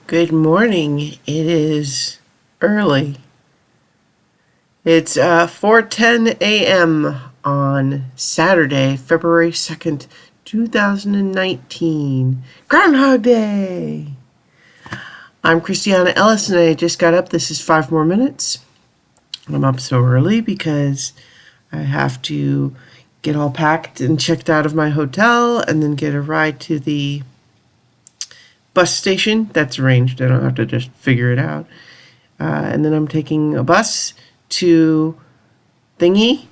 Good morning. It is early. It's 4:10 a.m. on Saturday, February 2nd, 2019. Groundhog Day! I'm Christiana Ellis, and I just got up. This is 5 more minutes. I'm up so early because I have to get all packed and checked out of my hotel and then get a ride to the bus station. That's arranged. I don't have to just figure it out. And then I'm taking a bus to thingy.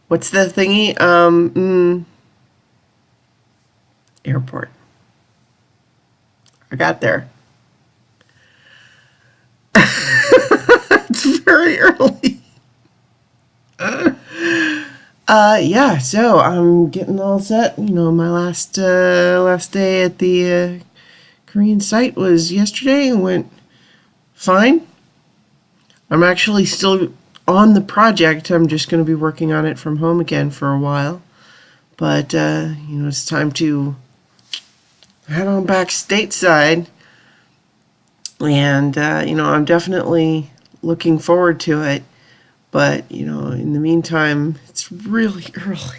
What's the thingy? Airport. I got there. It's very early. Yeah, so I'm getting all set. My last day at the Korean site was yesterday and went fine. I'm actually still on the project. I'm just going to be working on it from home again for a while. But, it's time to head on back stateside. And, I'm definitely looking forward to it. But, in the meantime, it's really early.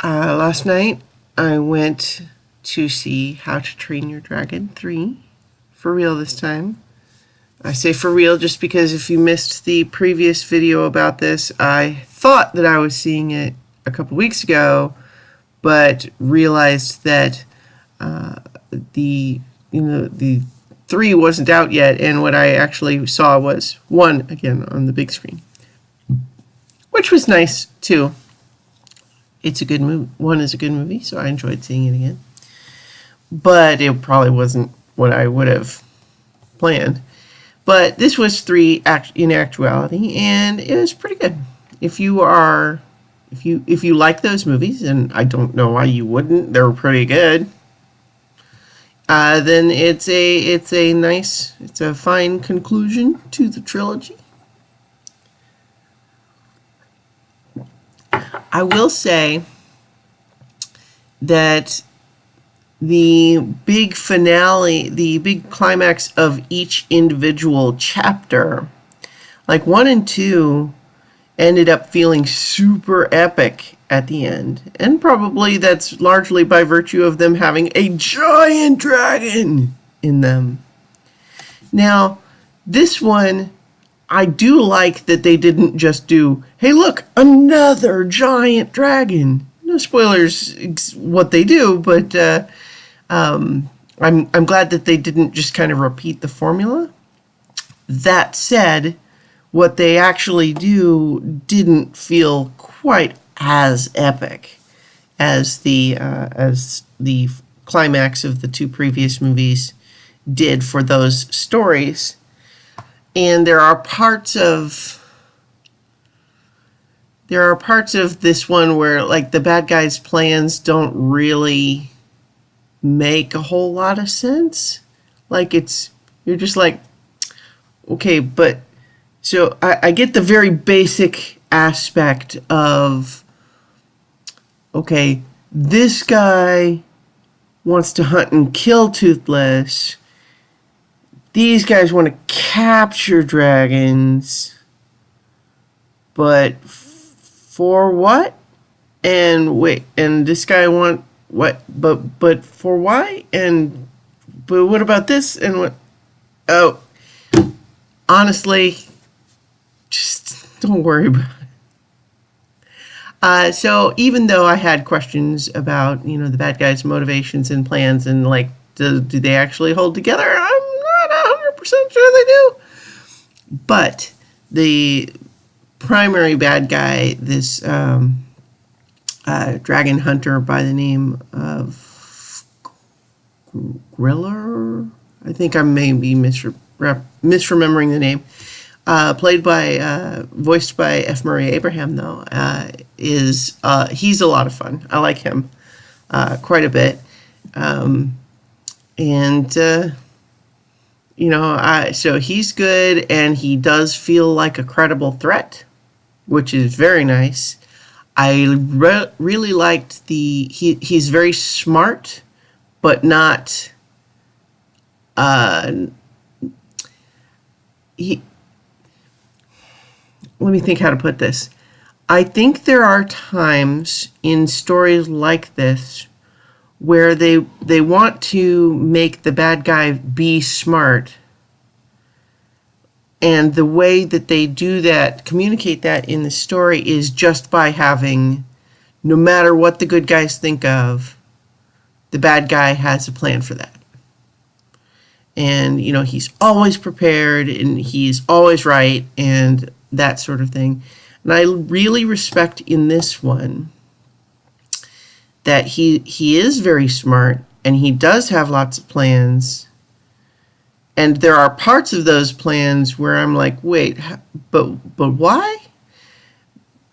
Last night, I went to see How to Train Your Dragon 3, for real this time. I say for real just because if you missed the previous video about this, I thought that I was seeing it a couple weeks ago, but realized that the 3 wasn't out yet, and what I actually saw was 1 again on the big screen, which was nice too. It's a good movie. 1 is a good movie, so I enjoyed seeing it again. But it probably wasn't what I would have planned. But this was 3 in actuality, and it was pretty good. If you like those movies, and I don't know why you wouldn't, they're pretty good. Then it's a fine conclusion to the trilogy. I will say that the big finale, the big climax of each individual chapter, like 1 and 2, ended up feeling super epic at the end. And probably that's largely by virtue of them having a giant dragon in them. Now, this one, I do like that they didn't just do, hey, look, another giant dragon. No spoilers what they do, but I'm glad that they didn't just kind of repeat the formula. That said, what they actually do didn't feel quite as epic as the climax of the 2 previous movies did for those stories. And there are parts of this one where, like, the bad guys' plans don't really make a whole lot of sense. Like, you're just like, okay, but so I get the very basic aspect of, okay, this guy wants to hunt and kill Toothless. These guys want to capture dragons, but for what? And wait, and this guy want what? But for why? And but what about this? And what? Oh, honestly, just don't worry about it. So even though I had questions about the bad guys' motivations and plans and like do they actually hold together? I'm not 100% sure they do. But the primary bad guy, this dragon hunter by the name of Griller, I think I may be misremembering the name, voiced by F. Murray Abraham, though, he's a lot of fun. I like him quite a bit. So he's good, and he does feel like a credible threat, which is very nice. I really liked he's very smart, but not, he, let me think how to put this. I think there are times in stories like this where they want to make the bad guy be smart, and the way that they do that, communicate that in the story, is just by having, no matter what the good guys think of, the bad guy has a plan for that. And, you know, he's always prepared and he's always right and that sort of thing. And I really respect in this one that he is very smart and he does have lots of plans. And there are parts of those plans where I'm like, wait, but why?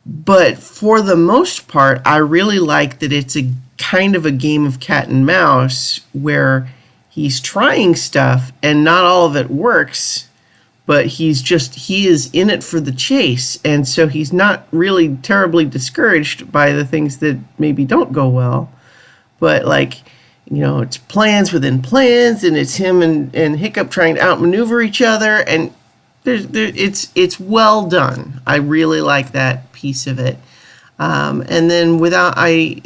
But for the most part, I really like that it's a kind of a game of cat and mouse where he's trying stuff and not all of it works, but he is in it for the chase. And so he's not really terribly discouraged by the things that maybe don't go well. But like, you know, it's plans within plans, and it's him and Hiccup trying to outmaneuver each other, and it's well done. I really like that piece of it. And then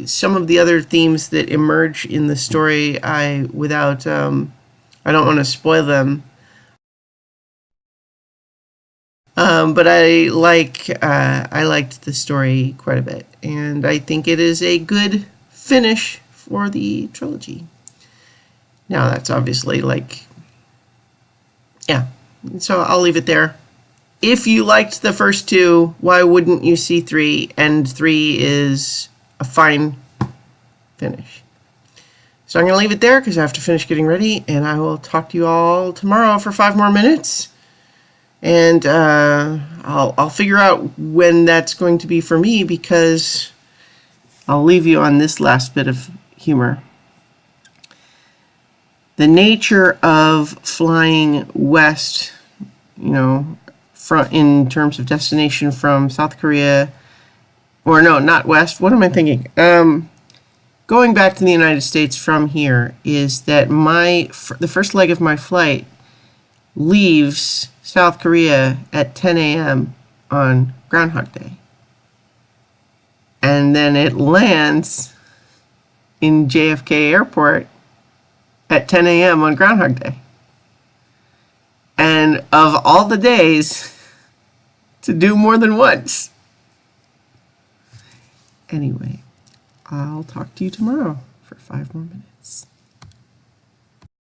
some of the other themes that emerge in the story, I don't want to spoil them. But I liked the story quite a bit, and I think it is a good finish for the trilogy. Now that's obviously yeah. So I'll leave it there. If you liked the first two, why wouldn't you see 3? And 3 is a fine finish. So I'm going to leave it there because I have to finish getting ready, and I will talk to you all tomorrow for 5 more minutes. And I'll figure out when that's going to be for me, because I'll leave you on this last bit of humor. The nature of flying west, you know, in terms of destination from South Korea, or no, not west. What am I thinking? Going back to the United States from here is that the first leg of my flight leaves South Korea at 10 a.m. on Groundhog Day. And then it lands in JFK Airport at 10 a.m. on Groundhog Day. And of all the days to do more than once. Anyway, I'll talk to you tomorrow for 5 more minutes.